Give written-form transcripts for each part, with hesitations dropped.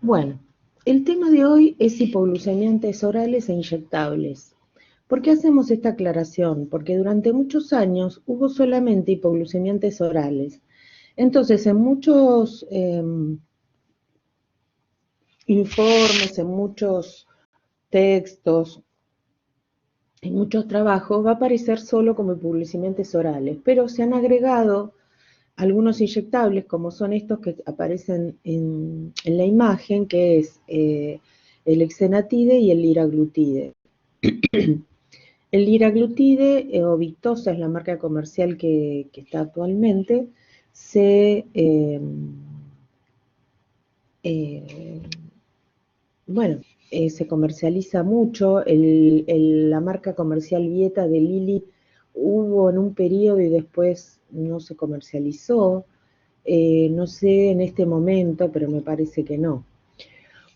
Bueno, el tema de hoy es hipoglucemiantes orales e inyectables. ¿Por qué hacemos esta aclaración? Porque durante muchos años hubo solamente hipoglucemiantes orales. Entonces, en muchos informes, en muchos textos, en muchos trabajos, va a aparecer solo como hipoglucemiantes orales, pero se han agregado algunos inyectables, como son estos que aparecen en la imagen, que es el exenatide y el liraglutide. El liraglutide o Victoza es la marca comercial que está actualmente, eh, bueno, se comercializa mucho. La marca comercial Vieta de Lilly hubo en un periodo y después no se comercializó. No sé en este momento, pero me parece que no.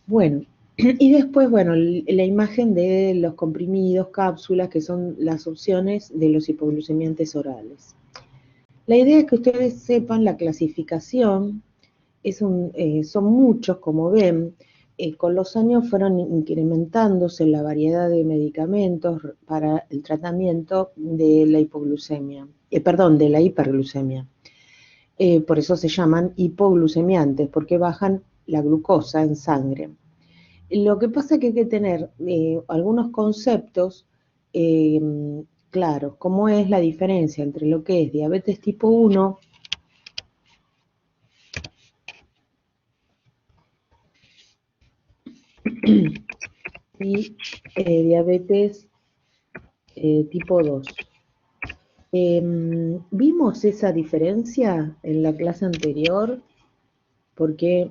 Bueno, y después, bueno, la imagen de los comprimidos, cápsulas, que son las opciones de los hipoglucemiantes orales. La idea es que ustedes sepan la clasificación, son muchos, como ven, con los años fueron incrementándose la variedad de medicamentos para el tratamiento de la hipoglucemia, de la hiperglucemia. Por eso se llaman hipoglucemiantes, porque bajan la glucosa en sangre. Lo que pasa es que hay que tener algunos conceptos eh, claros, como es la diferencia entre lo que es diabetes tipo 1 y diabetes tipo 2. Vimos esa diferencia en la clase anterior porque...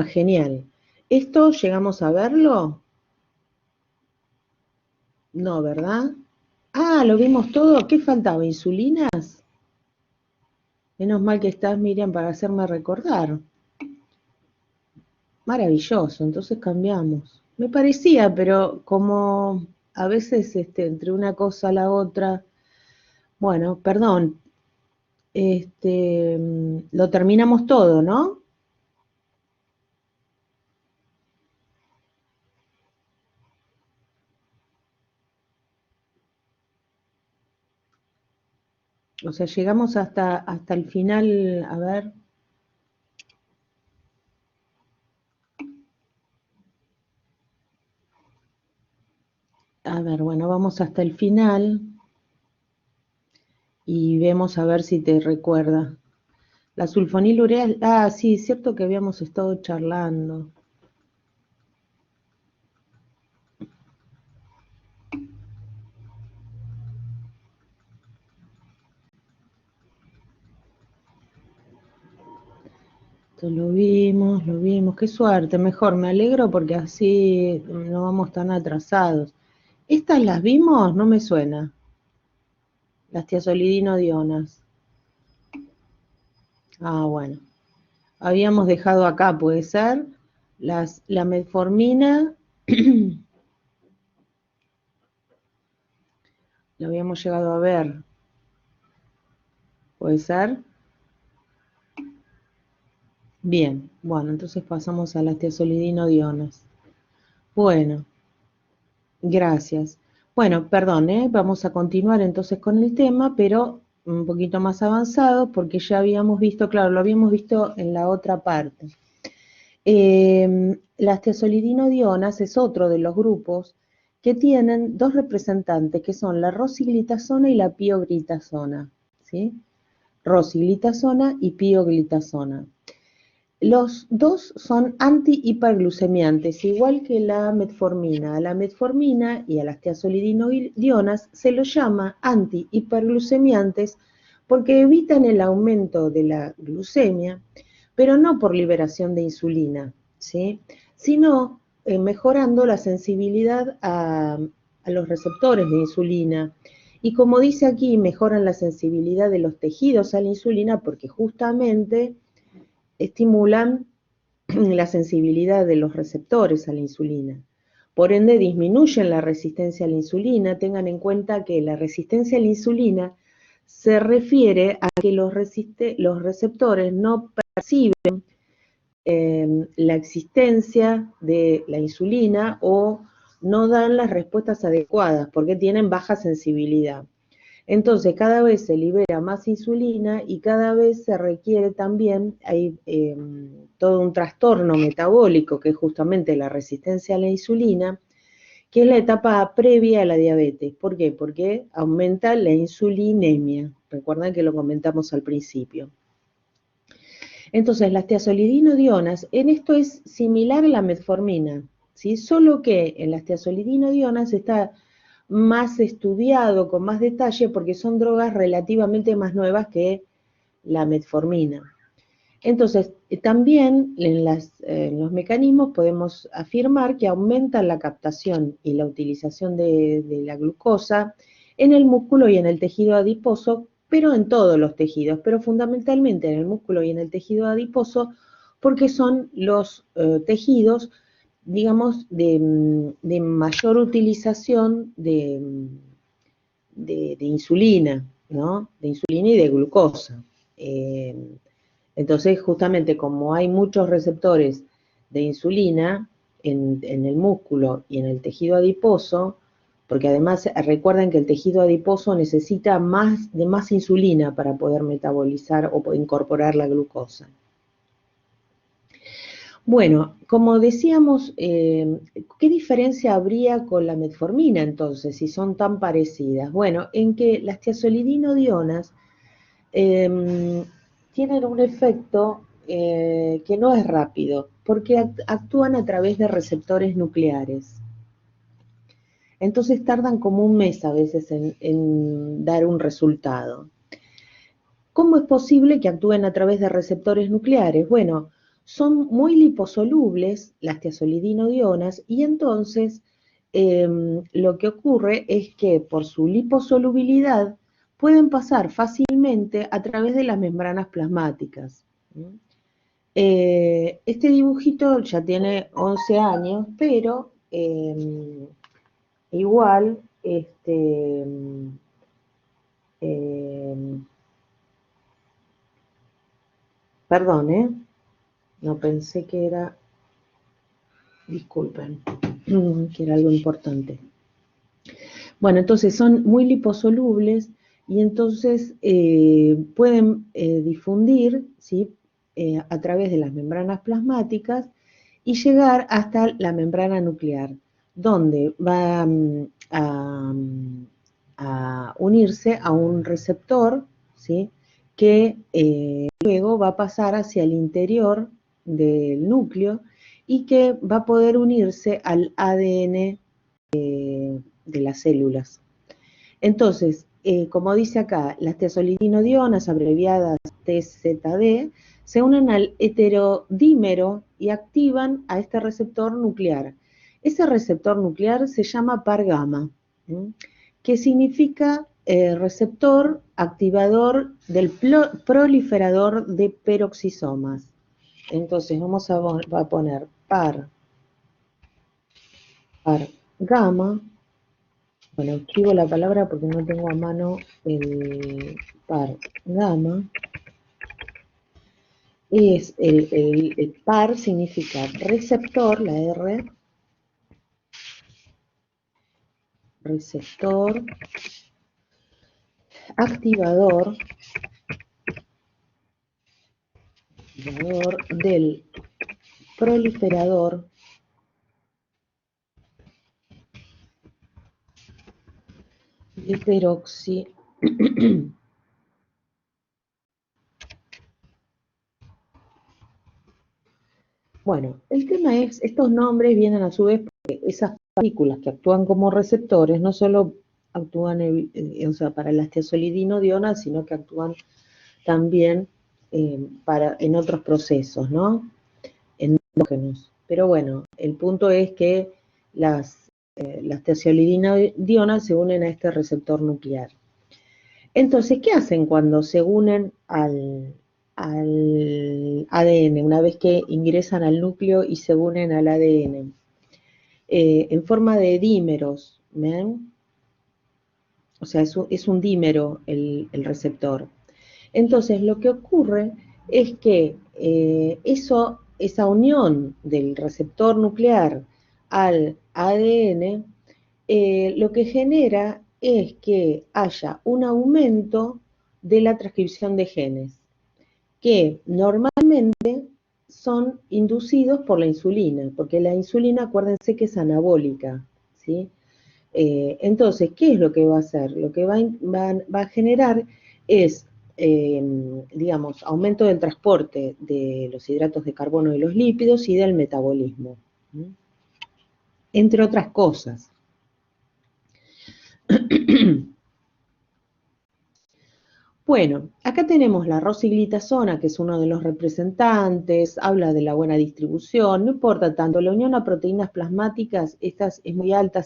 genial. ¿Esto llegamos a verlo? No, ¿verdad? Lo vimos todo. ¿Qué faltaba? ¿Insulinas? Menos mal que estás, Miriam, para hacerme recordar. Maravilloso, entonces cambiamos. Me parecía, pero como a veces entre una cosa a la otra, bueno, perdón, lo terminamos todo, ¿no? O sea, llegamos hasta el final, bueno, vamos hasta el final y vemos a ver si te recuerda. La sulfonilurea, sí, es cierto que habíamos estado charlando. Esto lo vimos, qué suerte, mejor, me alegro porque así no vamos tan atrasados. ¿Estas las vimos? No me suena. Las tiazolidinodionas. Bueno. Habíamos dejado acá, puede ser, la metformina, lo habíamos llegado a ver, puede ser. Bien, bueno, entonces pasamos a las tiazolidinodionas. Bueno, gracias. Bueno, perdón, vamos a continuar entonces con el tema, pero un poquito más avanzado, porque ya habíamos visto, claro, lo habíamos visto en la otra parte. Las tiazolidinodionas es otro de los grupos que tienen dos representantes, que son la rosiglitazona y la pioglitazona, ¿sí? Rosiglitazona y pioglitazona. Los dos son antihiperglucemiantes, igual que la metformina. A la metformina y a las tiazolidinodionas se los llama antihiperglucemiantes porque evitan el aumento de la glucemia, pero no por liberación de insulina, ¿sí? Sino mejorando la sensibilidad a los receptores de insulina. Y como dice aquí, mejoran la sensibilidad de los tejidos a la insulina porque justamente estimulan la sensibilidad de los receptores a la insulina. Por ende, disminuyen la resistencia a la insulina. Tengan en cuenta que la resistencia a la insulina se refiere a que los receptores no perciben la existencia de la insulina o no dan las respuestas adecuadas porque tienen baja sensibilidad. Entonces, cada vez se libera más insulina y cada vez se requiere también, hay todo un trastorno metabólico que es justamente la resistencia a la insulina, que es la etapa previa a la diabetes. ¿Por qué? Porque aumenta la insulinemia. Recuerden que lo comentamos al principio. Entonces, las tiazolidinodionas, en esto es similar a la metformina, ¿sí? Solo que en las tiazolidinodionas está más estudiado, con más detalle, porque son drogas relativamente más nuevas que la metformina. Entonces, también en los mecanismos podemos afirmar que aumentan la captación y la utilización de la glucosa en el músculo y en el tejido adiposo, pero en todos los tejidos, pero fundamentalmente en el músculo y en el tejido adiposo, porque son los tejidos, digamos, de mayor utilización de insulina, ¿no? De insulina y de glucosa. Entonces, justamente como hay muchos receptores de insulina en el músculo y en el tejido adiposo, porque además recuerden que el tejido adiposo necesita más insulina para poder metabolizar o incorporar la glucosa. Bueno, como decíamos, ¿qué diferencia habría con la metformina entonces, si son tan parecidas? Bueno, en que las tiazolidinodionas tienen un efecto que no es rápido, porque actúan a través de receptores nucleares. Entonces tardan como un mes a veces en dar un resultado. ¿Cómo es posible que actúen a través de receptores nucleares? Bueno, son muy liposolubles las tiazolidinodionas y entonces lo que ocurre es que por su liposolubilidad pueden pasar fácilmente a través de las membranas plasmáticas. Este dibujito ya tiene 11 años, pero igual, perdón, no pensé que era, disculpen, que era algo importante. Bueno, entonces son muy liposolubles y entonces pueden difundir, ¿sí? A través de las membranas plasmáticas y llegar hasta la membrana nuclear, donde va a unirse a un receptor, ¿sí? Que luego va a pasar hacia el interior del núcleo y que va a poder unirse al ADN de las células. Entonces, como dice acá, las tiazolidinodionas, abreviadas TZD, se unen al heterodímero y activan a este receptor nuclear. Ese receptor nuclear se llama par gamma, que significa receptor activador del proliferador de peroxisomas. Entonces vamos a poner par gamma. Bueno, escribo la palabra porque no tengo a mano el par gamma. Es el par significa receptor, la R, receptor, activador del proliferador de peroxi. Bueno, el tema es, estos nombres vienen a su vez porque esas partículas que actúan como receptores no solo actúan o sea, para las tiazolidinodionas, sino que actúan también en otros procesos, ¿no? Endógenos. Pero bueno, el punto es que las tiazolidinodionas se unen a este receptor nuclear. Entonces, ¿qué hacen cuando se unen al ADN, una vez que ingresan al núcleo y se unen al ADN? En forma de dímeros, ¿ven? O sea, es un dímero el receptor. Entonces, lo que ocurre es que eso esa unión del receptor nuclear al ADN, lo que genera es que haya un aumento de la transcripción de genes, que normalmente son inducidos por la insulina, porque la insulina, acuérdense que es anabólica, ¿sí? Entonces, ¿qué es lo que va a hacer? Lo que va a generar es, digamos, aumento del transporte de los hidratos de carbono y los lípidos y del metabolismo, ¿sí? Entre otras cosas. Bueno, acá tenemos la rosiglitazona, que es uno de los representantes, habla de la buena distribución, no importa tanto, la unión a proteínas plasmáticas, esta es muy alta,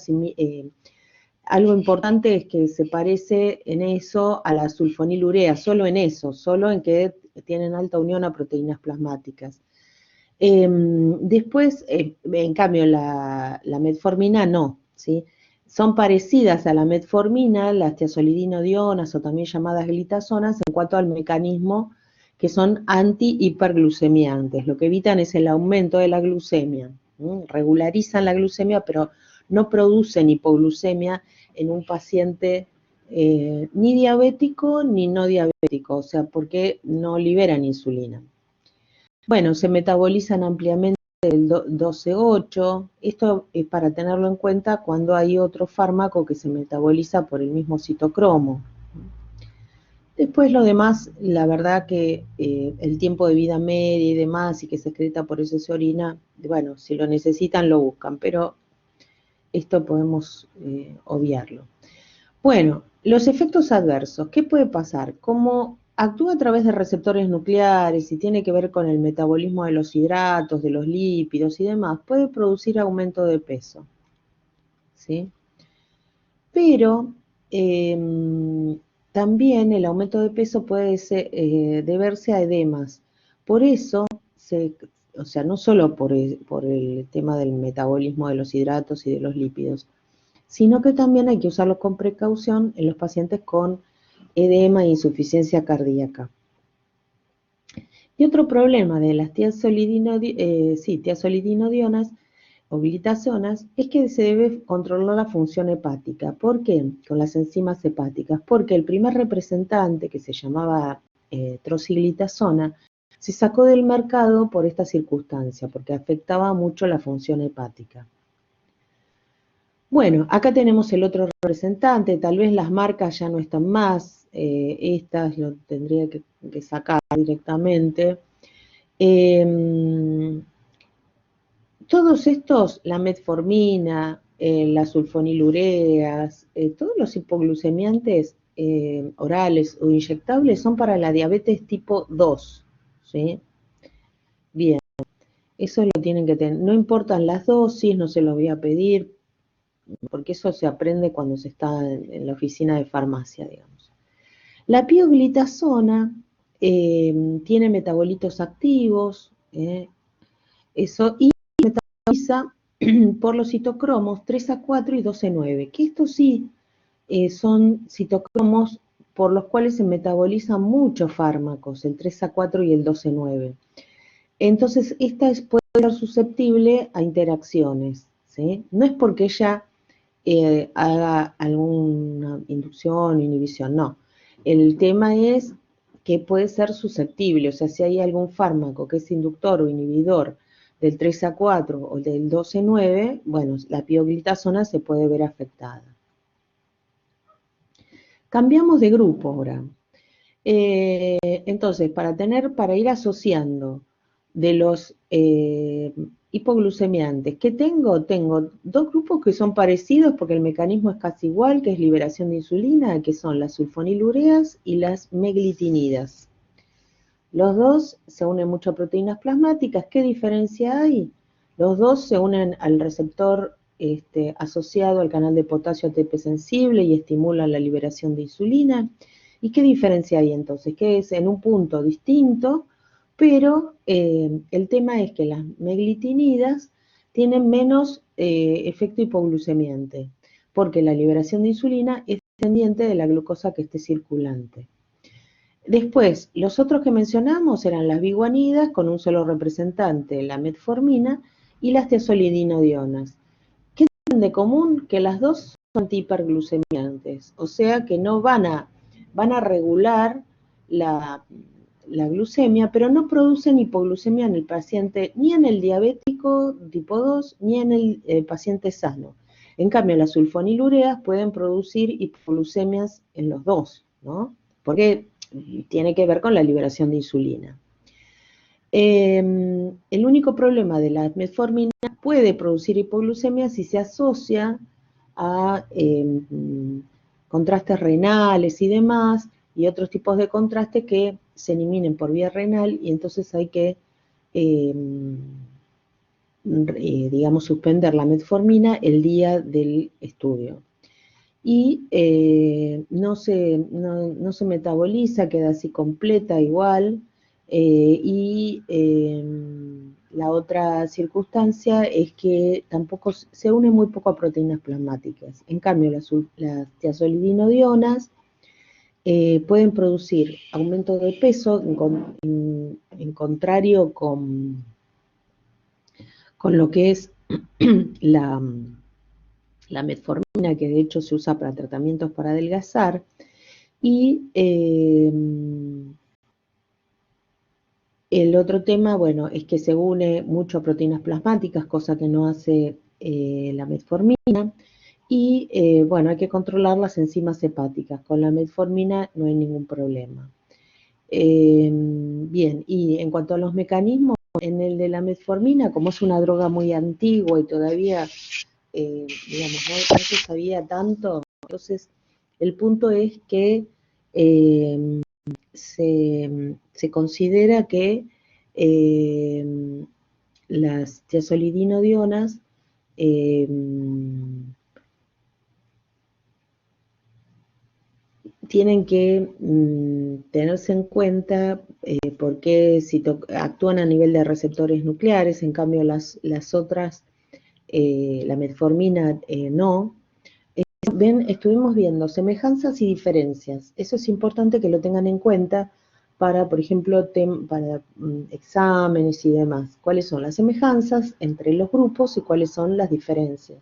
algo importante es que se parece en eso a la sulfonilurea, solo en eso, solo en que tienen alta unión a proteínas plasmáticas. Después, en cambio, la metformina no, ¿sí? Son parecidas a la metformina, las tiazolidinodionas o también llamadas glitazonas en cuanto al mecanismo, que son antihiperglucemiantes. Lo que evitan es el aumento de la glucemia. Regularizan la glucemia, pero no producen hipoglucemia en un paciente ni diabético ni no diabético, o sea, porque no liberan insulina. Bueno, se metabolizan ampliamente el 12,8. Esto es para tenerlo en cuenta cuando hay otro fármaco que se metaboliza por el mismo citocromo. Después lo demás, la verdad que el tiempo de vida media y demás, y que se excreta por eso se orina, bueno, si lo necesitan lo buscan, pero esto podemos obviarlo. Bueno, los efectos adversos, ¿qué puede pasar? Como actúa a través de receptores nucleares y tiene que ver con el metabolismo de los hidratos, de los lípidos y demás, puede producir aumento de peso, ¿sí? Pero también el aumento de peso puede deberse a edemas. Por eso, o sea, no solo por el tema del metabolismo de los hidratos y de los lípidos, sino que también hay que usarlo con precaución en los pacientes con edema e insuficiencia cardíaca. Y otro problema de las tiazolidinodionas o glitazonas es que se debe controlar la función hepática. ¿Por qué? Con las enzimas hepáticas. Porque el primer representante, que se llamaba trosiglitazona, se sacó del mercado por esta circunstancia, porque afectaba mucho la función hepática. Bueno, acá tenemos el otro representante, tal vez las marcas ya no están más, estas lo tendría que sacar directamente. Todos estos, la metformina, las sulfonilureas, todos los hipoglucemiantes orales o inyectables son para la diabetes tipo 2, ¿sí? Bien, eso lo tienen que tener. No importan las dosis, no se los voy a pedir, porque eso se aprende cuando se está en la oficina de farmacia, digamos. La pioglitazona tiene metabolitos activos, eso, y metaboliza por los citocromos 3A4 y 12,9, que estos sí son citocromos por los cuales se metabolizan muchos fármacos, el 3A4 y el 12,9. Entonces, esta puede ser susceptible a interacciones, ¿sí? No es porque ella haga alguna inducción, inhibición, no. El tema es que puede ser susceptible, o sea, si hay algún fármaco que es inductor o inhibidor del 3A4 o del 12,9, bueno, la pioglitazona se puede ver afectada. Cambiamos de grupo ahora. Entonces, para ir asociando de los hipoglucemiantes que tengo dos grupos que son parecidos porque el mecanismo es casi igual, que es liberación de insulina, que son las sulfonilureas y las meglitinidas. Los dos se unen mucho a proteínas plasmáticas. ¿Qué diferencia hay? Los dos se unen al receptor asociado al canal de potasio ATP sensible y estimulan la liberación de insulina. ¿Y qué diferencia hay entonces? Que es en un punto distinto, pero el tema es que las meglitinidas tienen menos efecto hipoglucemiante, porque la liberación de insulina es dependiente de la glucosa que esté circulante. Después, los otros que mencionamos eran las biguanidas con un solo representante, la metformina, y las tiazolidinodionas. ¿Qué tienen de común? Que las dos son antihiperglucemiantes, o sea que no van a regular la, la glucemia, pero no producen hipoglucemia en el paciente, ni en el diabético tipo 2, ni en el paciente sano. En cambio, las sulfonilureas pueden producir hipoglucemias en los dos, ¿no? Porque tiene que ver con la liberación de insulina. El único problema de la metformina puede producir hipoglucemia si se asocia a contrastes renales y demás, y otros tipos de contrastes que se eliminen por vía renal, y entonces hay que, digamos, suspender la metformina el día del estudio. Y no se metaboliza, queda así completa igual. Y la otra circunstancia es que tampoco se une muy poco a proteínas plasmáticas. En cambio, las tiazolidinodionas pueden producir aumento de peso en contrario con lo que es la, la metformina, que de hecho se usa para tratamientos para adelgazar. Y el otro tema, bueno, es que se une mucho a proteínas plasmáticas, cosa que no hace la metformina. Y bueno, hay que controlar las enzimas hepáticas. Con la metformina no hay ningún problema. Bien, y en cuanto a los mecanismos, en el de la metformina, como es una droga muy antigua y todavía, digamos, no se sabía tanto, entonces el punto es que eh, se considera que las tiazolidinodionas eh, tienen que tenerse en cuenta porque si actúan a nivel de receptores nucleares, en cambio las otras, la metformina no. Estuvimos viendo semejanzas y diferencias. Eso es importante que lo tengan en cuenta para, por ejemplo, para exámenes y demás. ¿Cuáles son las semejanzas entre los grupos y cuáles son las diferencias?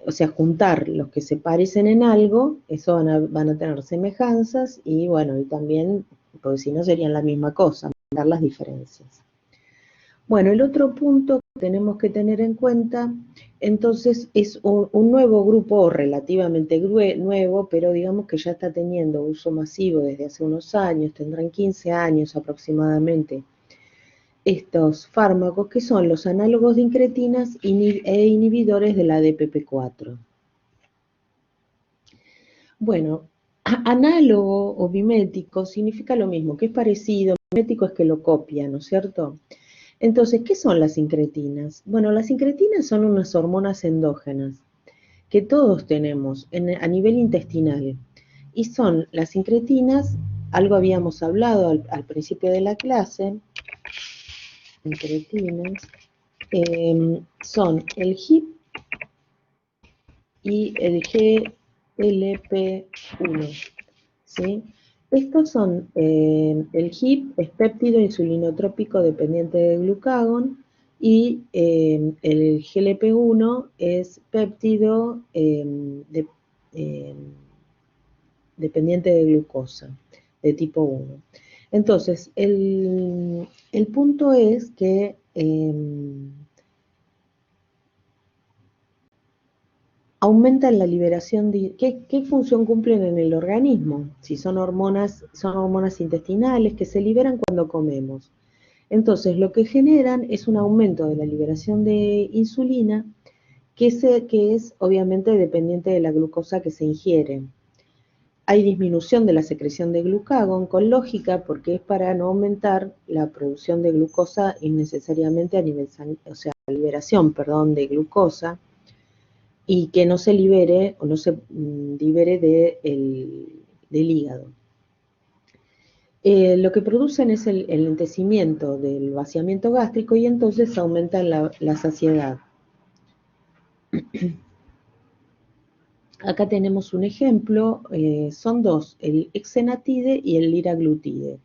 O sea, juntar los que se parecen en algo, eso van a tener semejanzas y bueno, y también, porque si no serían la misma cosa, dar las diferencias. Bueno, el otro punto que tenemos que tener en cuenta, entonces, es un nuevo grupo relativamente nuevo, pero digamos que ya está teniendo uso masivo desde hace unos años, tendrán 15 años aproximadamente, estos fármacos que son los análogos de incretinas e inhibidores de la DPP4. Bueno, análogo o mimético significa lo mismo, que es parecido, mimético es que lo copia, ¿no es cierto? Entonces, ¿qué son las incretinas? Bueno, las incretinas son unas hormonas endógenas que todos tenemos a nivel intestinal. Y son las incretinas, algo habíamos hablado al principio de la clase, incretinas, son el HIP y el GLP1, ¿sí? Estos son, el HIP es péptido insulinotrópico dependiente de glucagón y el GLP1 es péptido eh, dependiente de glucosa, de tipo 1. Entonces, el punto es que aumentan la liberación de... ¿Qué función cumplen en el organismo? Si son hormonas intestinales que se liberan cuando comemos. Entonces, lo que generan es un aumento de la liberación de insulina que es obviamente dependiente de la glucosa que se ingiere. Hay disminución de la secreción de glucagón con lógica porque es para no aumentar la producción de glucosa innecesariamente a nivel o sea, la liberación, perdón, de glucosa y que no se libere o no se libere del hígado. Lo que producen es el lentecimiento del vaciamiento gástrico y entonces aumentan la saciedad. Acá tenemos un ejemplo, son dos, el exenatide y el liraglutide.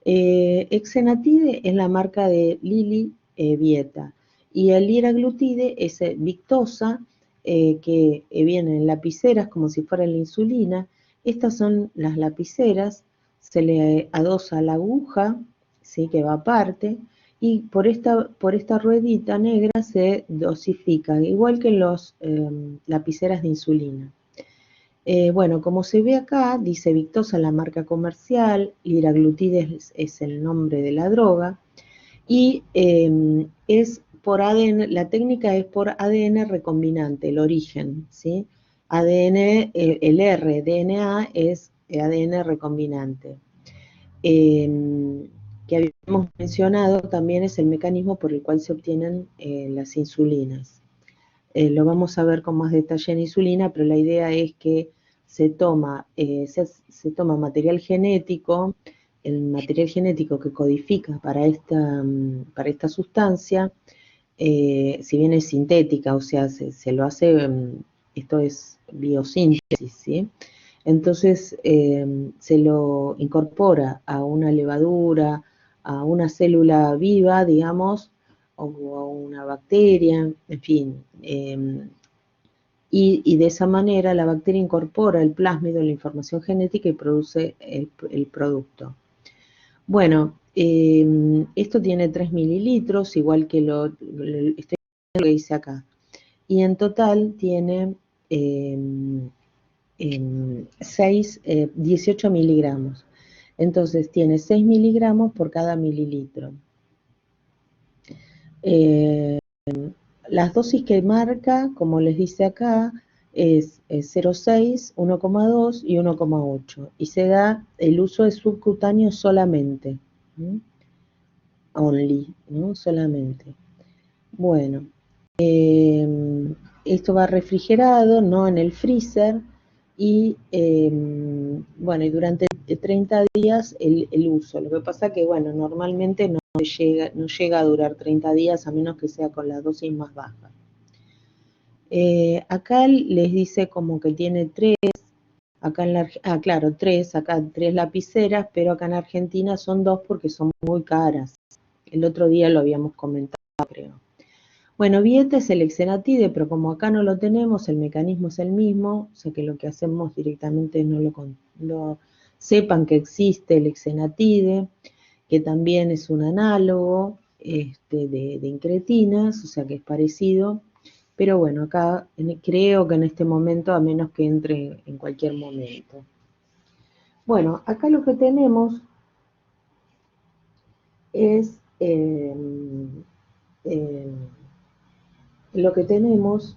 Exenatide es la marca de Lilly Vieta y el liraglutide es Victoza, que viene en lapiceras como si fuera la insulina. Estas son las lapiceras, se le adosa la aguja, ¿sí? Que va aparte, y por esta ruedita negra se dosifica, igual que los lapiceras de insulina. Bueno, como se ve acá, dice Victoza la marca comercial, liraglutide es el nombre de la droga, y es por ADN, la técnica es por ADN recombinante, el origen, ¿sí? ADN, el R, DNA es ADN recombinante. Que habíamos mencionado también es el mecanismo por el cual se obtienen las insulinas. Lo vamos a ver con más detalle en insulina, pero la idea es que se toma material genético, el material genético que codifica para esta sustancia, si bien es sintética, o sea, se lo hace, esto es biosíntesis, ¿sí? Entonces se lo incorpora a una levadura, a una célula viva, digamos, o a una bacteria, en fin. Y de esa manera la bacteria incorpora el plásmido, la información genética y produce el producto. Bueno, esto tiene 3 mililitros, igual que lo que dice acá. Y en total tiene 18 miligramos. Entonces tiene 6 miligramos por cada mililitro. Las dosis que marca, como les dice acá, es 0,6, 1,2 y 1,8. Y se da el uso de subcutáneo solamente. ¿Sí? Only, ¿no? Solamente. Bueno, esto va refrigerado, no en el freezer, y bueno, y durante 30 días el uso. Lo que pasa que, bueno, normalmente no llega a durar 30 días a menos que sea con la dosis más baja. Acá les dice como que tiene 3, acá claro, 3, acá 3 lapiceras, pero acá en Argentina son 2 porque son muy caras. El otro día lo habíamos comentado, creo. Bueno, Vieta es el exenatide, pero como acá no lo tenemos, el mecanismo es el mismo, o sea que lo que hacemos directamente no lo sepan que existe el exenatide, que también es un análogo de incretinas, o sea que es parecido, pero bueno, acá creo que en este momento, a menos que entre en cualquier momento. Bueno, acá lo que tenemos es lo que tenemos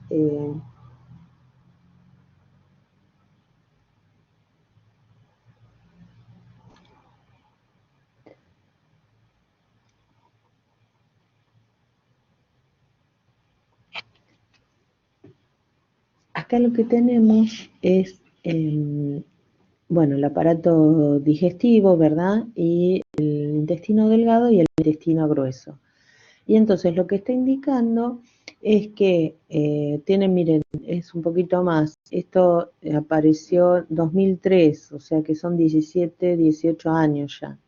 acá lo que tenemos es, bueno, el aparato digestivo, ¿verdad? Y el intestino delgado y el intestino grueso. Y entonces lo que está indicando es que tienen, miren, es un poquito más. Esto apareció en 2003, o sea que son 17, 18 años ya.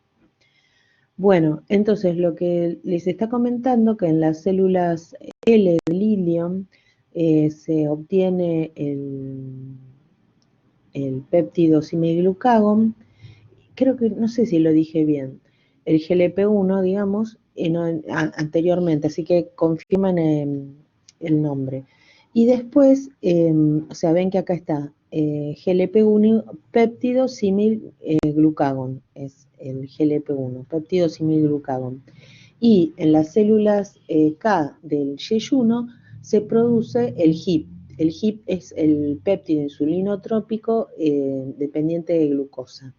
Bueno, entonces lo que les está comentando que en las células L de Lilium se obtiene el péptido simiglucagón, creo que, no sé si lo dije bien, el GLP-1, digamos, anteriormente, así que confirman el nombre. Y después, o sea, ven que acá está GLP-1, péptido similglucagón, es el GLP-1, péptido similglucagón. Y en las células K del yeyuno se produce el HIP. El HIP es el péptido insulinotrópico dependiente de glucosa.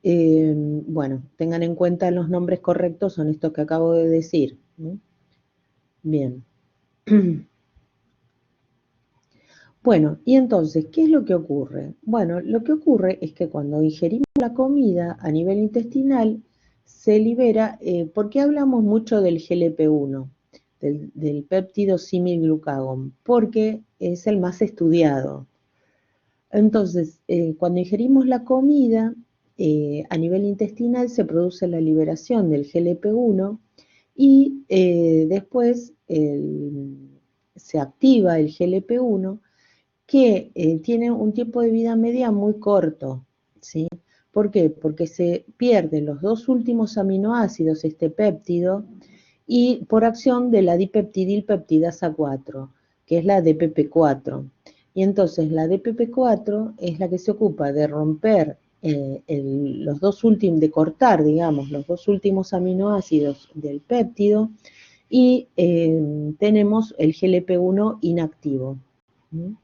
Bueno, tengan en cuenta los nombres correctos, son estos que acabo de decir. Bien. Bueno, y entonces, ¿qué es lo que ocurre? Bueno, lo que ocurre es que cuando ingerimos la comida a nivel intestinal, se libera, ¿por qué hablamos mucho del GLP-1, del péptido similglucagón? Porque es el más estudiado. Entonces, cuando ingerimos la comida, a nivel intestinal se produce la liberación del GLP-1 y después se activa el GLP-1 que tiene un tiempo de vida media muy corto, ¿sí? ¿Por qué? Porque se pierden los dos últimos aminoácidos, este péptido, y por acción de la dipeptidilpeptidasa 4, que es la DPP4. Y entonces la DPP4 es la que se ocupa de romper los dos últimos, de cortar, digamos, los dos últimos aminoácidos del péptido y tenemos el GLP-1 inactivo. ¿Sí?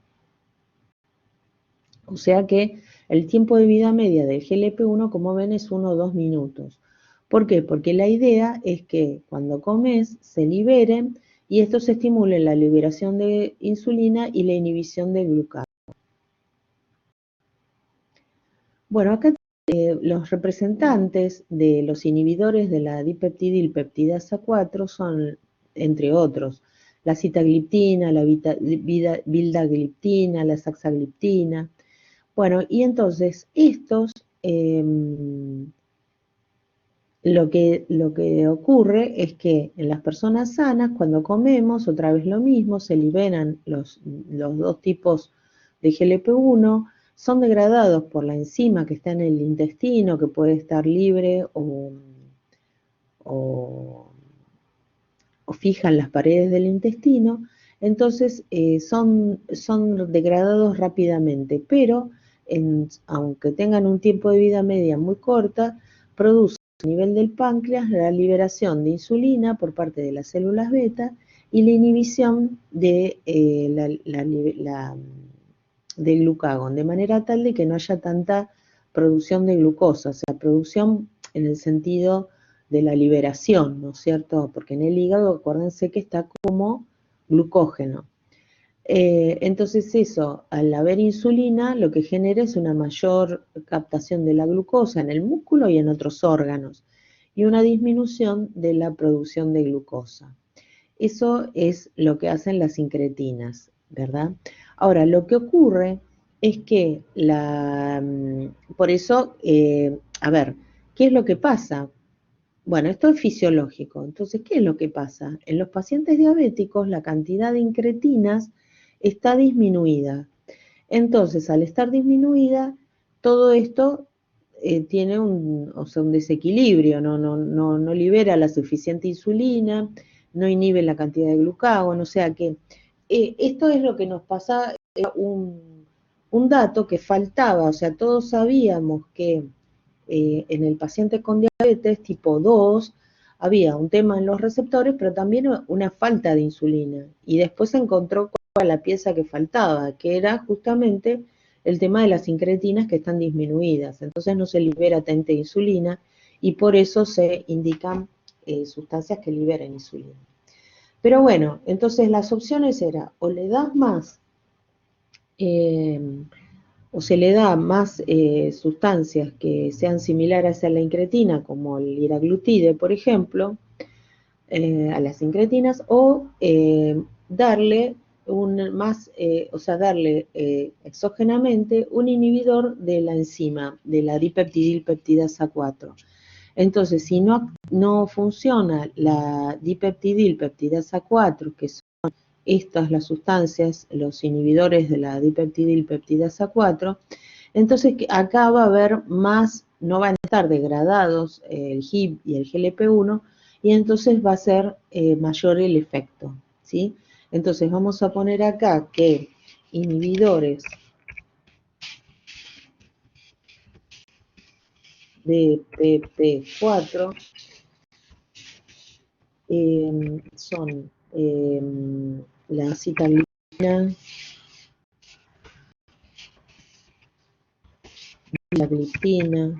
O sea que el tiempo de vida media del GLP-1, como ven, es 1 o 2 minutos. ¿Por qué? Porque la idea es que cuando comes se liberen y esto se estimule la liberación de insulina y la inhibición del glucagón. Bueno, acá los representantes de los inhibidores de la dipeptidilpeptidasa 4 son, entre otros, la sitagliptina, la vildagliptina, la saxagliptina. Bueno, y entonces estos, eh, lo que ocurre es que en las personas sanas, cuando comemos, otra vez lo mismo, se liberan los dos tipos de GLP-1, son degradados por la enzima que está en el intestino, que puede estar libre o, o fija en las paredes del intestino, entonces son degradados rápidamente, pero aunque tengan un tiempo de vida media muy corta, producen a nivel del páncreas la liberación de insulina por parte de las células beta y la inhibición del glucagón, de manera tal de que no haya tanta producción de glucosa, o sea, producción en el sentido de la liberación, ¿no es cierto? Porque en el hígado, acuérdense que está como glucógeno. Entonces eso, al haber insulina, lo que genera es una mayor captación de la glucosa en el músculo y en otros órganos, y una disminución de la producción de glucosa. Eso es lo que hacen las incretinas, ¿verdad? Ahora, lo que ocurre es que por eso, a ver, ¿qué es lo que pasa? Bueno, esto es fisiológico. Entonces, ¿qué es lo que pasa? En los pacientes diabéticos la cantidad de incretinas está disminuida. Entonces, al estar disminuida, todo esto tiene o sea, un desequilibrio, no libera la suficiente insulina, no inhibe la cantidad de glucagón, o sea que esto es lo que nos pasa, un dato que faltaba, o sea, todos sabíamos que en el paciente con diabetes tipo 2 había un tema en los receptores, pero también una falta de insulina. Y después se encontró con la pieza que faltaba, que era justamente el tema de las incretinas que están disminuidas. Entonces no se libera tanta insulina y por eso se indican sustancias que liberen insulina. Pero bueno, entonces las opciones eran o le das más eh, o se le da más sustancias que sean similares a la incretina, como el liraglutide, por ejemplo, a las incretinas, o darle o sea, darle exógenamente un inhibidor de la enzima, de la dipeptidilpeptidasa 4. Entonces, si no funciona la dipeptidilpeptidasa 4, que estas las sustancias, los inhibidores de la dipeptidilpeptidasa 4, entonces acá va a haber más, no van a estar degradados el HIP y el GLP-1 y entonces va a ser mayor el efecto, ¿sí? Entonces vamos a poner acá que inhibidores de PP4 son la sitagliptina, la gliptina,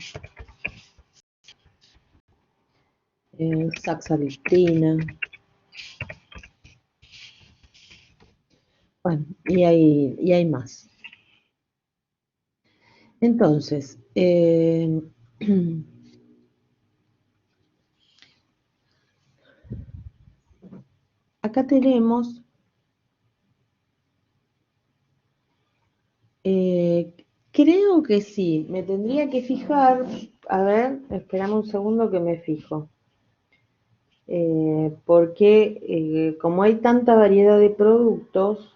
saxagliptina, bueno, y hay más. Entonces, acá tenemos que sí. Me tendría que fijar, a ver, esperame un segundo que me fijo. Porque como hay tanta variedad de productos,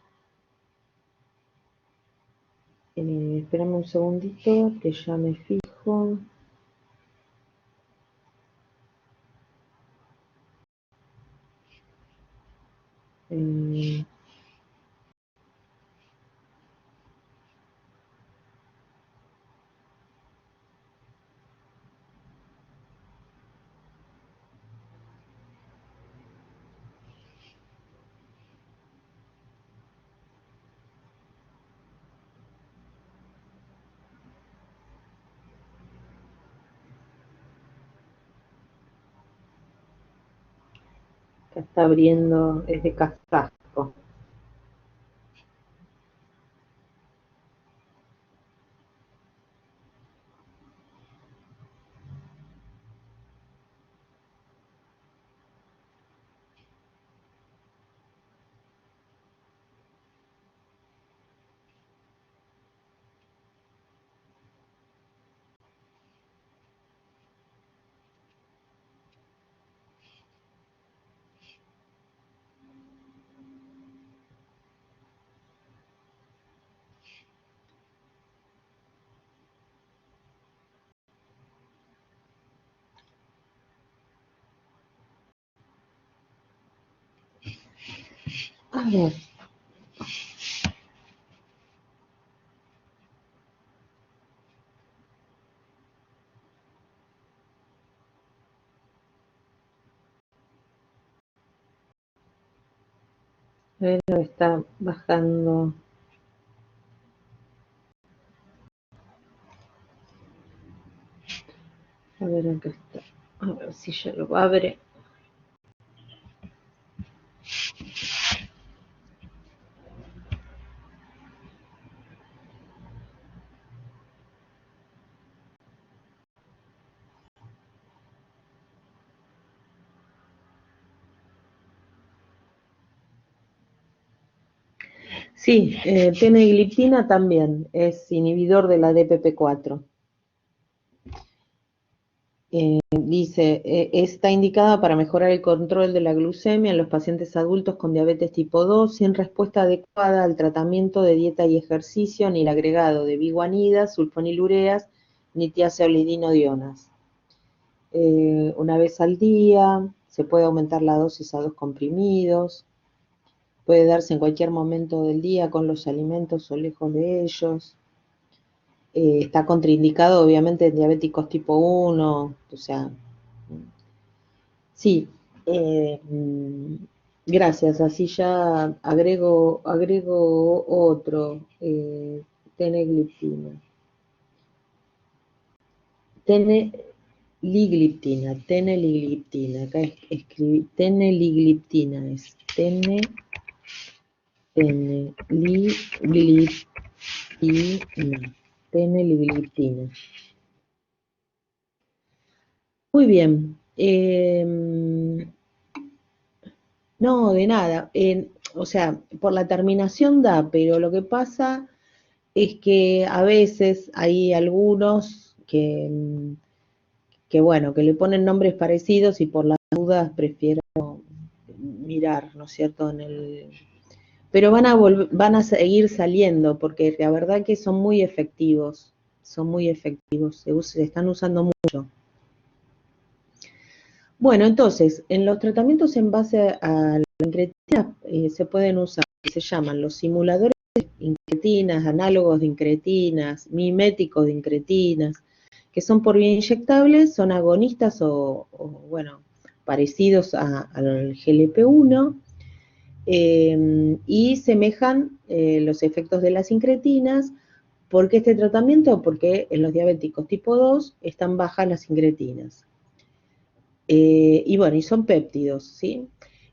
espérame un segundito que ya me fijo. Eh, Acá está abriendo, es de casasco. A ver, está bajando. A ver, acá está. A ver si ya lo abre. Sí, tenegliptina también es inhibidor de la DPP4. Dice, está indicada para mejorar el control de la glucemia en los pacientes adultos con diabetes tipo 2 sin respuesta adecuada al tratamiento de dieta y ejercicio ni el agregado de biguanidas, sulfonilureas ni tiazolinodionas. Una vez al día, se puede aumentar la dosis a 2 comprimidos, puede darse en cualquier momento del día con los alimentos o lejos de ellos. Está contraindicado obviamente en diabéticos tipo 1, o sea, sí, gracias, así ya agrego otro, tenegliptina. Teneligliptina, acá escribí, teneligliptina es, teneligliptina. Muy bien, no, de nada. O sea, por la terminación da, pero lo que pasa es que a veces hay algunos que bueno, que le ponen nombres parecidos y por las dudas prefiero mirar, ¿no es cierto? Pero van a seguir saliendo porque la verdad que son muy efectivos, se están usando mucho. Bueno, entonces, en los tratamientos en base a la incretina se pueden usar, se llaman los simuladores de incretinas, análogos de incretinas, miméticos de incretinas, que son por vía inyectable, son agonistas bueno, parecidos al GLP-1 y semejan los efectos de las incretinas. ¿Por qué este tratamiento? Porque en los diabéticos tipo 2 están bajas las incretinas. Y bueno, y son péptidos, ¿sí?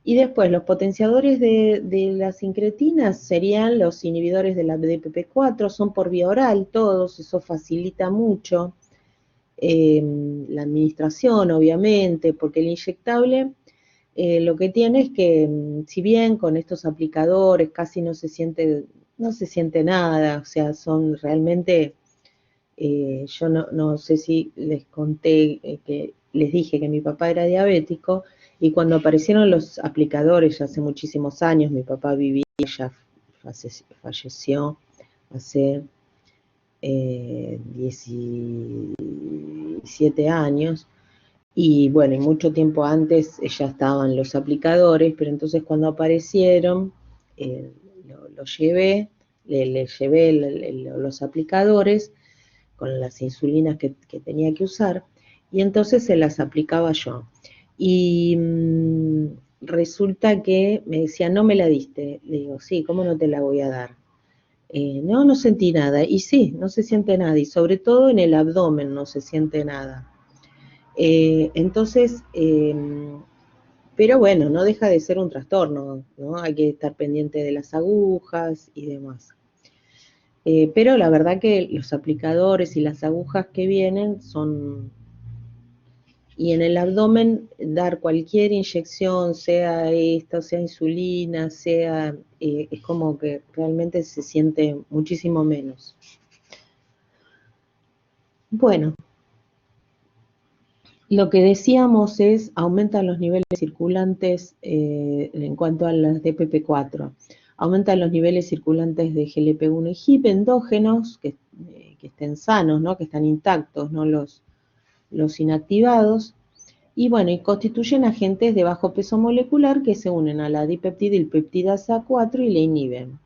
Y después los potenciadores de las incretinas serían los inhibidores de la DPP4, son por vía oral todos, eso facilita mucho la administración, obviamente, porque el inyectable lo que tiene es que, si bien con estos aplicadores casi no se siente nada, o sea, son realmente yo no sé si les conté que les dije que mi papá era diabético, y cuando aparecieron los aplicadores ya hace muchísimos años, mi papá vivía, ya falleció hace 17 años, y bueno, y mucho tiempo antes ya estaban los aplicadores, pero entonces cuando aparecieron, lo llevé, le llevé los aplicadores con las insulinas que tenía que usar, y entonces se las aplicaba yo. Y resulta que me decía, no me la diste. Le digo, sí, ¿cómo no te la voy a dar? No sentí nada. Y sí, no se siente nada. Y sobre todo en el abdomen no se siente nada. Entonces, pero bueno, no deja de ser un trastorno, ¿no? Hay que estar pendiente de las agujas y demás. Pero la verdad que los aplicadores y las agujas que vienen son... Y en el abdomen dar cualquier inyección, sea esta, sea insulina, sea... es como que realmente se siente muchísimo menos. Bueno, lo que decíamos es, aumentan los niveles circulantes en cuanto a las DPP4. Aumentan los niveles circulantes de GLP-1 y GIP endógenos, que estén sanos, ¿no? Que están intactos, no los inactivados. Y bueno, y constituyen agentes de bajo peso molecular que se unen a la dipeptidilpeptidasa 4 y la inhiben.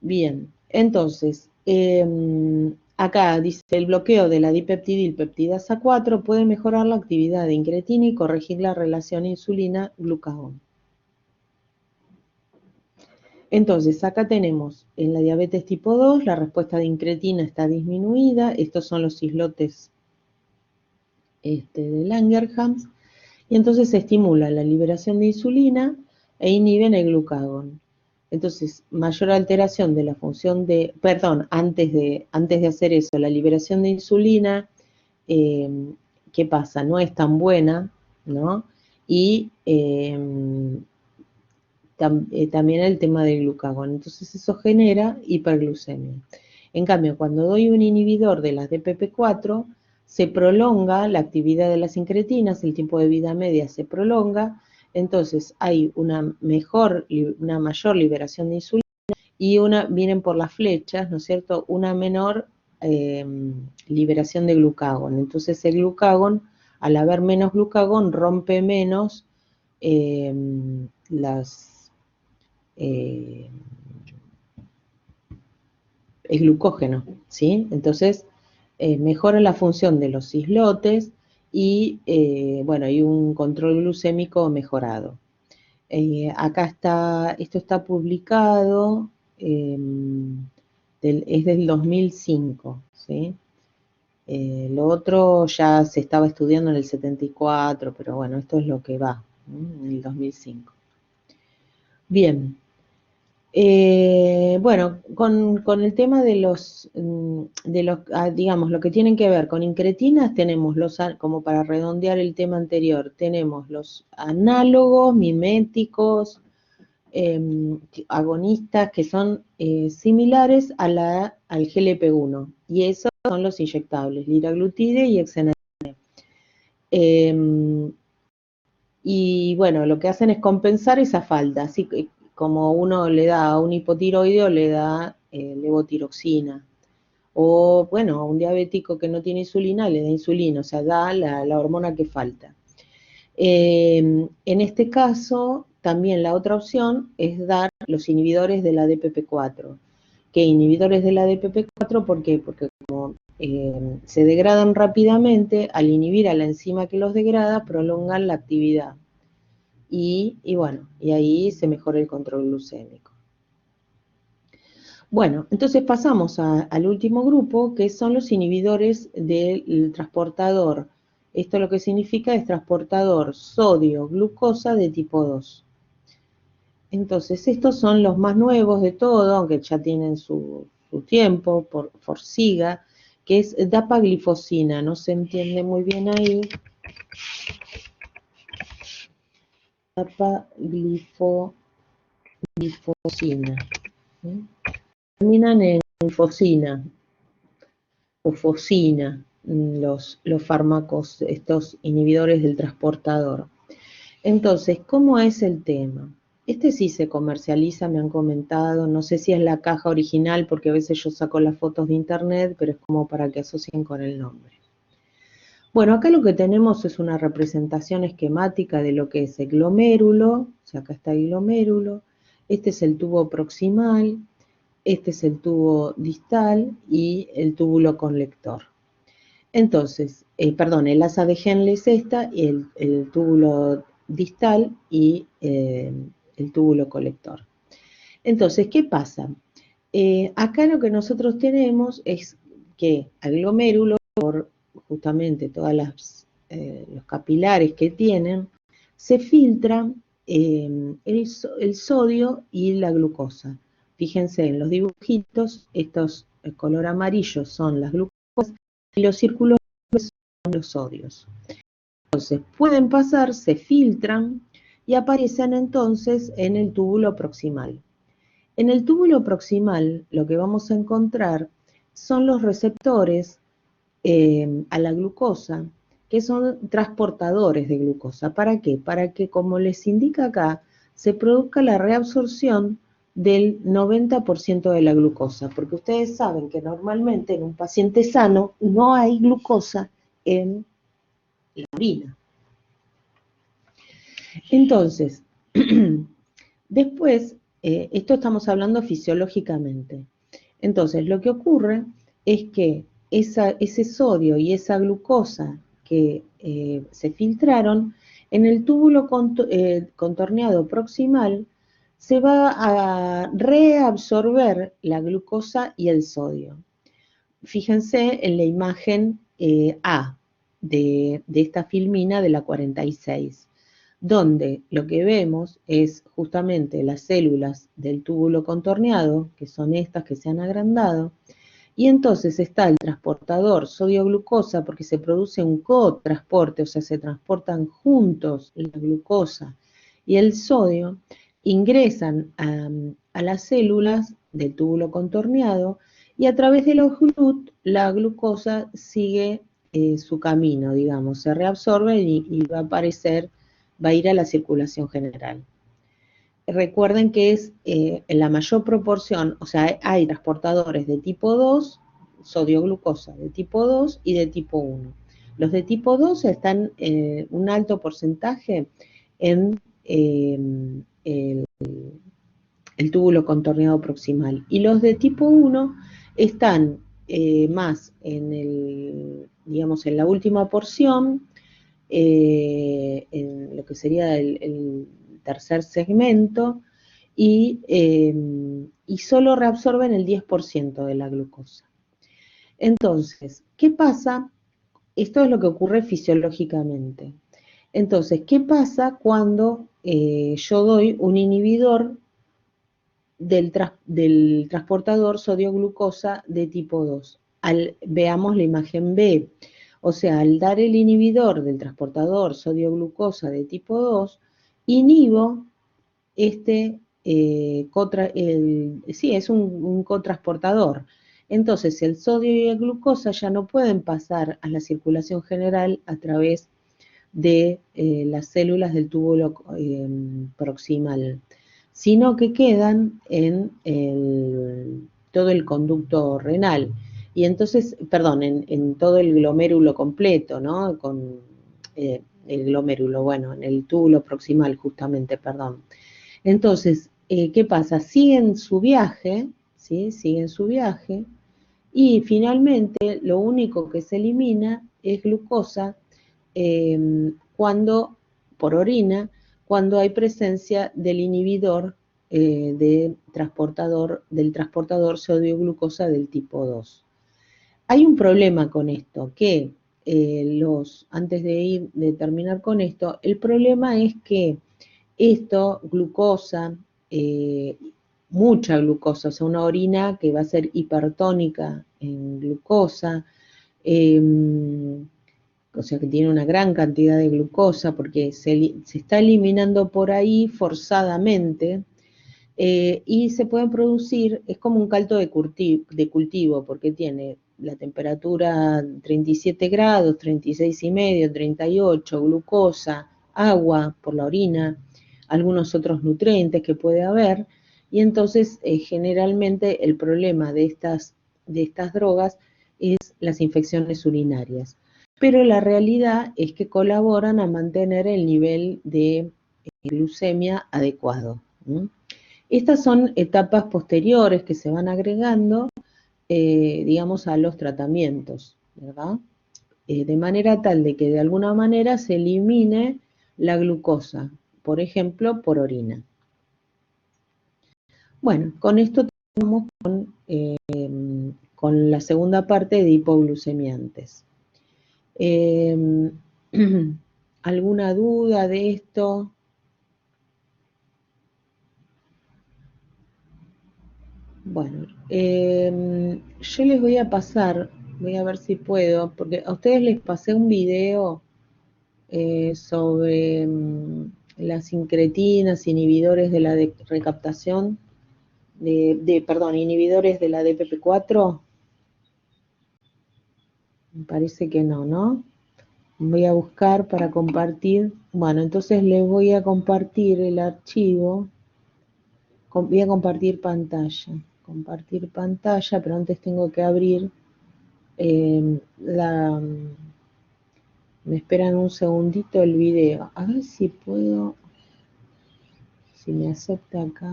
Bien, entonces, acá dice, el bloqueo de la dipeptidilpeptidasa 4 puede mejorar la actividad de incretina y corregir la relación insulina-glucagón. Entonces, acá tenemos en la diabetes tipo 2, la respuesta de incretina está disminuida. Estos son los islotes de Langerhans. Y entonces se estimula la liberación de insulina e inhiben el glucagón. Entonces, mayor alteración de la función de, perdón, antes de hacer eso, la liberación de insulina, ¿qué pasa? No es tan buena, ¿no? Y también el tema del glucagón. Entonces, eso genera hiperglucemia. En cambio, cuando doy un inhibidor de las DPP4, se prolonga la actividad de las incretinas, el tiempo de vida media se prolonga, entonces hay una mayor liberación de insulina y vienen por las flechas, ¿no es cierto?, una menor liberación de glucagón. Entonces el glucagón, al haber menos glucagón, rompe menos el glucógeno, ¿sí? Entonces, mejora la función de los islotes y, bueno, y un control glucémico mejorado. Acá está, esto está publicado, es del 2005, ¿sí? Lo otro ya se estaba estudiando en el 74, pero bueno, esto es lo que va, en el 2005. Bien. Bueno, con el tema de los, digamos, lo que tienen que ver con incretinas, tenemos como para redondear el tema anterior, tenemos los análogos, miméticos, agonistas que son similares al GLP-1, y esos son los inyectables, liraglutide y exenatide. Y bueno, lo que hacen es compensar esa falta, así que como uno le da a un hipotiroideo, le da levotiroxina. O bueno, a un diabético que no tiene insulina, le da insulina, o sea, da la hormona que falta. En este caso, también la otra opción es dar los inhibidores de la DPP4. ¿Qué inhibidores de la DPP4? ¿Por qué? Porque como se degradan rápidamente, al inhibir a la enzima que los degrada, prolongan la actividad. Y bueno, y ahí se mejora el control glucémico. Bueno, entonces pasamos al último grupo, que son los inhibidores del transportador. Esto lo que significa es transportador sodio-glucosa de tipo 2. Entonces, estos son los más nuevos de todo, aunque ya tienen su tiempo, por Forxiga, que es dapaglifosina. No se entiende muy bien ahí. Dapaglifosina. Terminan en mufosina, ufosina, los fármacos, estos inhibidores del transportador. Entonces, ¿cómo es el tema? Este sí se comercializa, me han comentado, no sé si es la caja original, porque a veces yo saco las fotos de internet, pero es como para que asocien con el nombre. Bueno, acá lo que tenemos es una representación esquemática de lo que es el glomérulo, o sea, acá está el glomérulo, este es el tubo proximal, este es el tubo distal y el túbulo colector. Entonces, perdón, el asa de Henle es esta, y el túbulo distal y el túbulo colector. Entonces, ¿qué pasa? Acá lo que nosotros tenemos es que al glomérulo, por justamente todos los capilares que tienen, se filtra el sodio y la glucosa. Fíjense en los dibujitos, estos color amarillo son las glucosas y los círculos son los sodios. Entonces, pueden pasar, se filtran y aparecen entonces en el túbulo proximal. En el túbulo proximal lo que vamos a encontrar son los receptores a la glucosa, que son transportadores de glucosa. ¿Para qué? Para que, como les indica acá, se produzca la reabsorción del 90% de la glucosa, porque ustedes saben que normalmente en un paciente sano no hay glucosa en la orina. Entonces, después, esto estamos hablando fisiológicamente. Entonces, lo que ocurre es que ese sodio y esa glucosa que se filtraron en el túbulo contorneado proximal se va a reabsorber la glucosa y el sodio. Fíjense en la imagen A de esta filmina de la 46, donde lo que vemos es justamente las células del túbulo contorneado, que son estas que se han agrandado, y entonces está el transportador sodio-glucosa porque se produce un cotransporte, o sea, se transportan juntos la glucosa y el sodio, ingresan a las células del túbulo contorneado y a través de los GLUT la glucosa sigue su camino, digamos, se reabsorbe y va a aparecer, va a ir a la circulación general. Recuerden que es en la mayor proporción, o sea, hay transportadores de tipo 2, sodio-glucosa, de tipo 2 y de tipo 1. Los de tipo 2 están un alto porcentaje en el túbulo contorneado proximal. Y los de tipo 1 están más digamos, en la última porción, en lo que sería el tercer segmento, y solo reabsorben el 10% de la glucosa. Entonces, ¿qué pasa? Esto es lo que ocurre fisiológicamente. Entonces, ¿qué pasa cuando yo doy un inhibidor del transportador sodio-glucosa de tipo 2? Veamos la imagen B. O sea, al dar el inhibidor del transportador sodio-glucosa de tipo 2, inhibo sí, es un cotransportador. Entonces, el sodio y la glucosa ya no pueden pasar a la circulación general a través de las células del túbulo proximal, sino que quedan en todo el conducto renal. Y entonces, perdón, en todo el glomérulo completo, ¿no? Con el glomérulo, bueno, en el túbulo proximal justamente, perdón. Entonces, ¿qué pasa? Siguen su viaje, ¿sí? Siguen su viaje y finalmente lo único que se elimina es glucosa por orina, cuando hay presencia del inhibidor del transportador sodio-glucosa del tipo 2. Hay un problema con esto, que antes de terminar con esto, el problema es que esto, glucosa, mucha glucosa, o sea, una orina que va a ser hipertónica en glucosa, o sea, que tiene una gran cantidad de glucosa porque se está eliminando por ahí forzadamente, Y se pueden producir, es como un caldo de cultivo, porque tiene la temperatura 37 grados, 36,5, 38, glucosa, agua por la orina, algunos otros nutrientes que puede haber, y entonces generalmente el problema de estas drogas es las infecciones urinarias. Pero la realidad es que colaboran a mantener el nivel de glucemia adecuado. ¿Mm? Estas son etapas posteriores que se van agregando, digamos, a los tratamientos, ¿verdad? De manera tal de que de alguna manera se elimine la glucosa, por ejemplo, por orina. Bueno, con esto terminamos con la segunda parte de hipoglucemiantes. Eh, ¿Alguna duda de esto? Bueno, yo les voy a pasar, voy a ver si puedo, porque a ustedes les pasé un video sobre las incretinas, inhibidores de la recaptación, perdón, inhibidores de la DPP4. Me parece que no, ¿no? Voy a buscar para compartir. Bueno, entonces les voy a compartir el archivo. Voy a compartir pantalla. Compartir pantalla, pero antes tengo que abrir la... Me esperan un segundito el video. A ver si puedo... Si me acepta acá.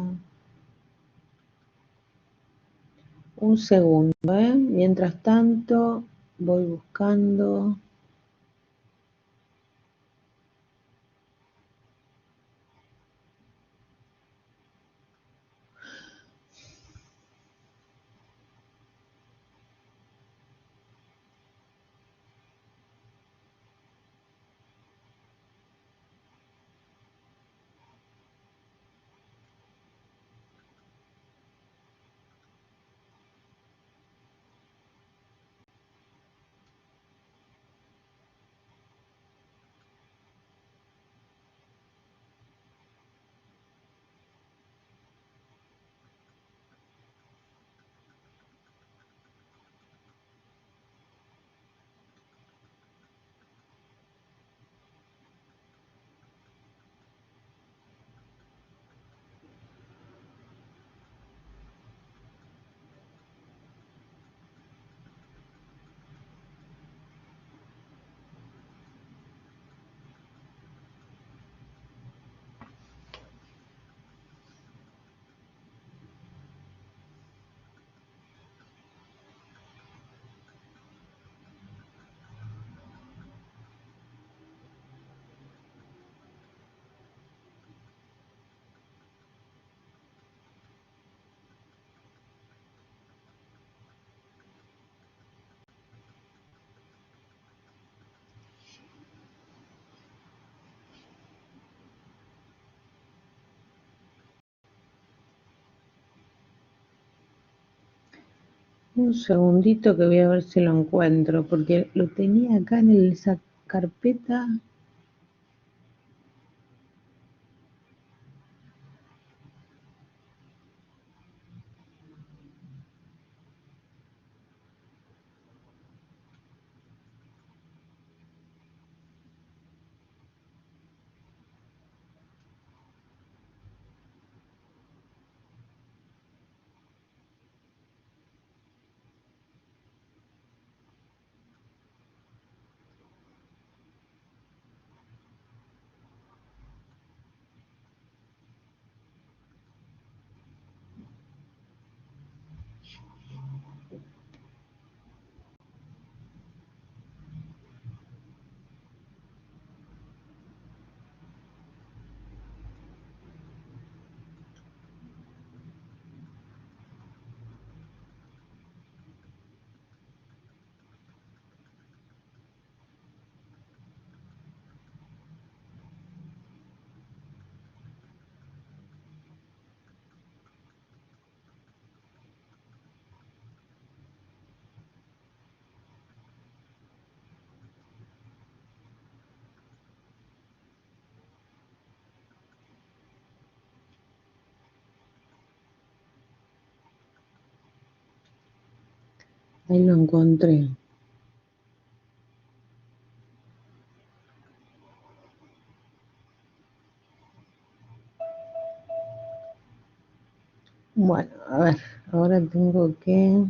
Un segundo, ¿eh? Mientras tanto, voy buscando... Un segundito que voy a ver si lo encuentro, porque lo tenía acá en esa carpeta. Ahí lo encontré. Bueno, a ver, ahora tengo que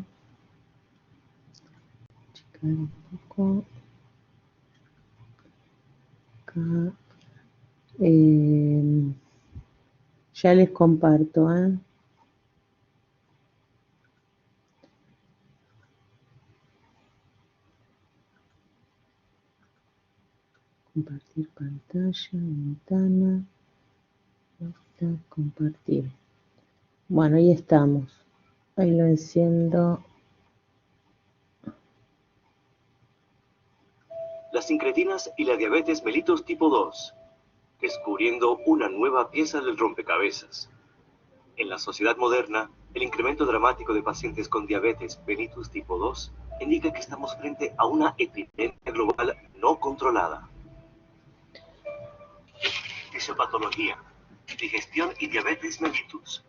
checar un poco acá. Ya les comparto, ¿eh? Compartir pantalla, ventana, compartir. Bueno, ahí estamos. Ahí lo enciendo. Las sincretinas y la diabetes mellitus tipo 2, descubriendo una nueva pieza del rompecabezas. En la sociedad moderna, el incremento dramático de pacientes con diabetes mellitus tipo 2 indica que estamos frente a una epidemia global no controlada. Fisiopatología, digestión y diabetes mellitus.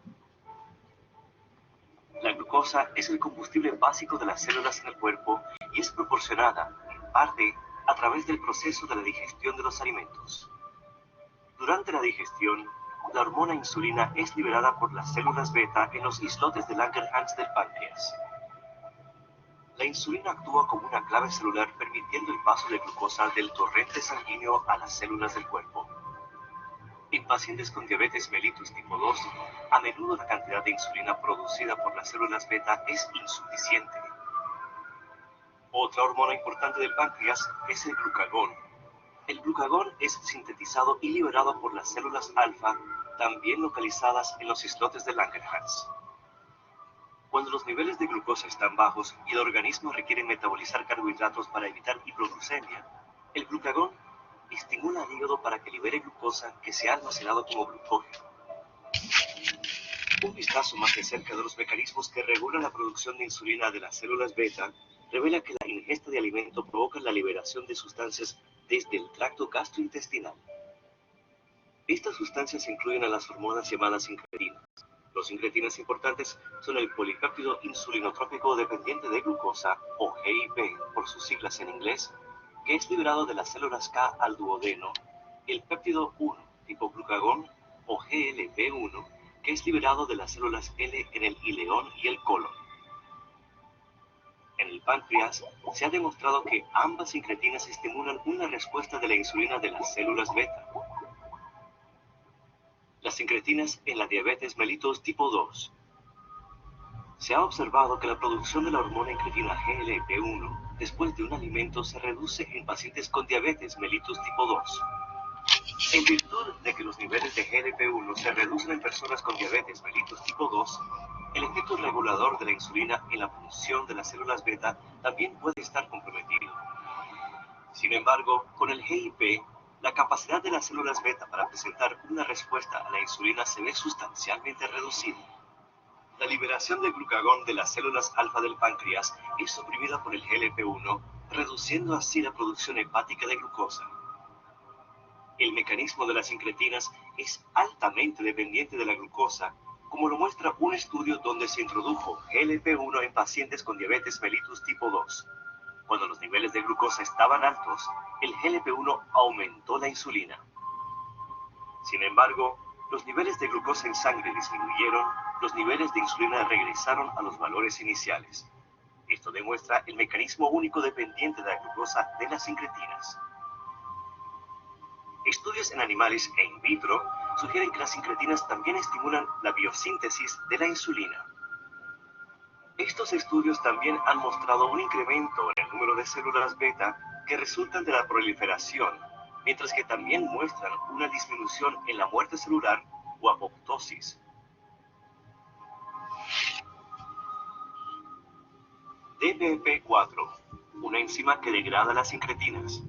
La glucosa es el combustible básico de las células en el cuerpo y es proporcionada, en parte, a través del proceso de la digestión de los alimentos. Durante la digestión, la hormona insulina es liberada por las células beta en los islotes de Langerhans del páncreas. La insulina actúa como una clave celular permitiendo el paso de glucosa del torrente sanguíneo a las células del cuerpo. En pacientes con diabetes mellitus tipo 2, a menudo la cantidad de insulina producida por las células beta es insuficiente. Otra hormona importante del páncreas es el glucagón. El glucagón es sintetizado y liberado por las células alfa, también localizadas en los islotes de Langerhans. Cuando los niveles de glucosa están bajos y el organismo requiere metabolizar carbohidratos para evitar hipoglucemia, el glucagón estimula al hígado para que libere glucosa que se ha almacenado como glucógeno. Un vistazo más de cerca de los mecanismos que regulan la producción de insulina de las células beta revela que la ingesta de alimento provoca la liberación de sustancias desde el tracto gastrointestinal. Estas sustancias incluyen a las hormonas llamadas incretinas. Los incretinas importantes son el polipéptido insulinotrópico dependiente de glucosa, o GIP por sus siglas en inglés, que es liberado de las células K al duodeno, el péptido 1 tipo glucagón, o GLP1, que es liberado de las células L en el ileón y el colon. En el páncreas, se ha demostrado que ambas incretinas estimulan una respuesta de la insulina de las células beta. Las incretinas en la diabetes mellitus tipo 2. Se ha observado que la producción de la hormona incretina GLP1 después de un alimento se reduce en pacientes con diabetes mellitus tipo 2. En virtud de que los niveles de GLP1 se reducen en personas con diabetes mellitus tipo 2, el efecto regulador de la insulina en la función de las células beta también puede estar comprometido. Sin embargo, con el GIP, la capacidad de las células beta para presentar una respuesta a la insulina se ve sustancialmente reducida. La liberación de glucagón de las células alfa del páncreas es suprimida por el GLP1, reduciendo así la producción hepática de glucosa. El mecanismo de las incretinas es altamente dependiente de la glucosa, como lo muestra un estudio donde se introdujo GLP1 en pacientes con diabetes mellitus tipo 2. Cuando los niveles de glucosa estaban altos, el GLP1 aumentó la insulina. Sin embargo, los niveles de glucosa en sangre disminuyeron, los niveles de insulina regresaron a los valores iniciales. Esto demuestra el mecanismo único dependiente de la glucosa de las incretinas. Estudios en animales e in vitro sugieren que las incretinas también estimulan la biosíntesis de la insulina. Estos estudios también han mostrado un incremento en el número de células beta que resultan de la proliferación, mientras que también muestran una disminución en la muerte celular o apoptosis. DPP4, una enzima que degrada las incretinas.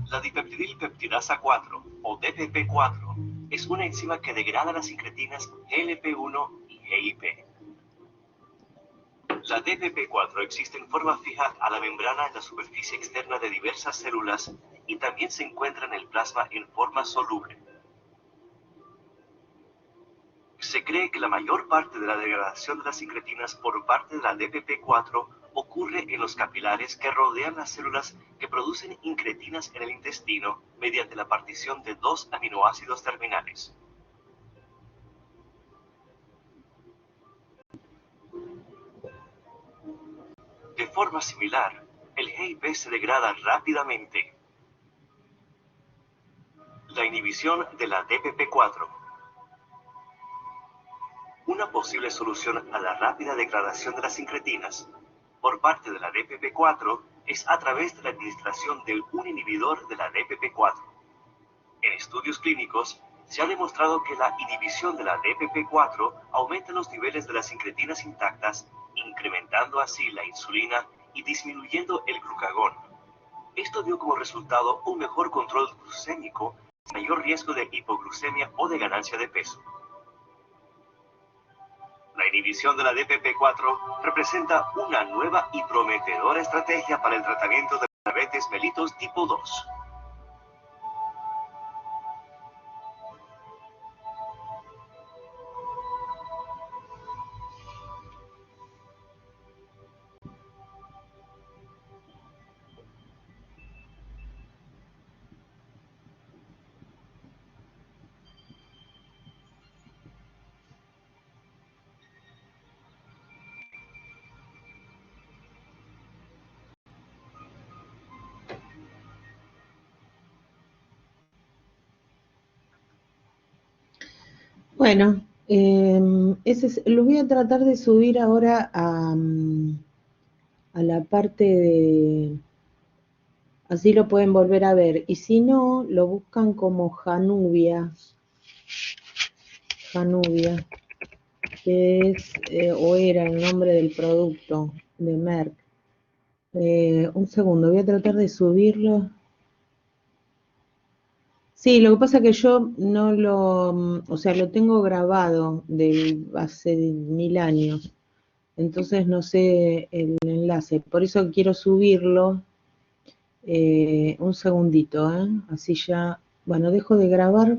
La dipeptidilpeptidasa 4, o DPP4, es una enzima que degrada las incretinas GLP1 y GIP. La DPP4 existe en forma fija a la membrana en la superficie externa de diversas células y también se encuentra en el plasma en forma soluble. Se cree que la mayor parte de la degradación de las incretinas por parte de la DPP4 ocurre en los capilares que rodean las células que producen incretinas en el intestino mediante la partición de dos aminoácidos terminales. De forma similar, el GIP se degrada rápidamente. La inhibición de la DPP4. Una posible solución a la rápida degradación de las incretinas por parte de la DPP4 es a través de la administración de un inhibidor de la DPP4. En estudios clínicos, se ha demostrado que la inhibición de la DPP4 aumenta los niveles de las incretinas intactas, incrementando así la insulina y disminuyendo el glucagón. Esto dio como resultado un mejor control glucémico, mayor riesgo de hipoglucemia o de ganancia de peso. La inhibición de la DPP4 representa una nueva y prometedora estrategia para el tratamiento de la diabetes mellitus tipo 2. Bueno, lo voy a tratar de subir ahora a la parte de... Así lo pueden volver a ver. Y si no, lo buscan como Januvia, que es, o era el nombre del producto de Merck. Un segundo, voy a tratar de subirlo. Sí, lo que pasa es que yo no lo, o sea, lo tengo grabado hace 1000 años, entonces no sé el enlace, por eso quiero subirlo. Un segundito, así ya, bueno, dejo de grabar